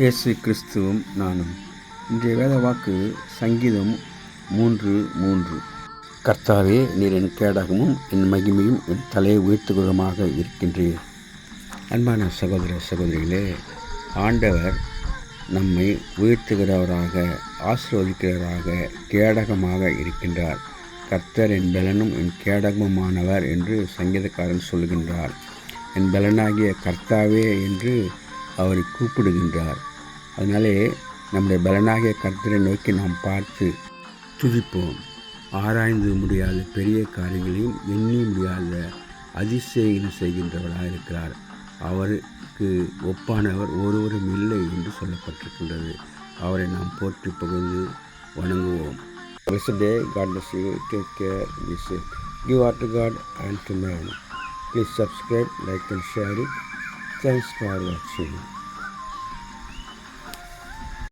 இயேசு கிறிஸ்துவும் நானும். இன்றைய வேத வாக்கு சங்கீதம் 3:3. கர்த்தாவே, நீர் என் கேடகமும் என் மகிமையும் என் தலையை உயர்த்துகிறதுமாக இருக்கின்றீர். அன்பான சகோதர சகோதரிகளே, ஆண்டவர் நம்மை உயர்த்துகிறவராக, ஆசீர்வதிக்கிறவராக, கேடகமாக இருக்கின்றார். கர்த்தர் என் பலனும் என் கேடகமுமானவர் என்று சங்கீதக்காரன் சொல்கின்றார். என் பலனாகிய கர்த்தாவே என்று அவரை கூப்பிடுகின்றார். அதனாலே நம்முடைய பலனாகிய கர்த்தரை நோக்கி நாம் பார்த்து துதிப்போம். ஆராய்ந்து முடியாத பெரிய காரியங்களையும் எண்ணி முடியாத அதிசயங்களும் செய்கின்றவராக இருக்கிறார். அவருக்கு ஒப்பானவர் ஒருவரும் இல்லை என்று சொல்லப்பட்டிருக்கின்றது. அவரை நாம் போற்றி புகழ்ந்து வணங்குவோம். Blessed day. God bless you. Take care. Be safe. Give honor to God and to man. Please subscribe, like and share it. Thanks for watching.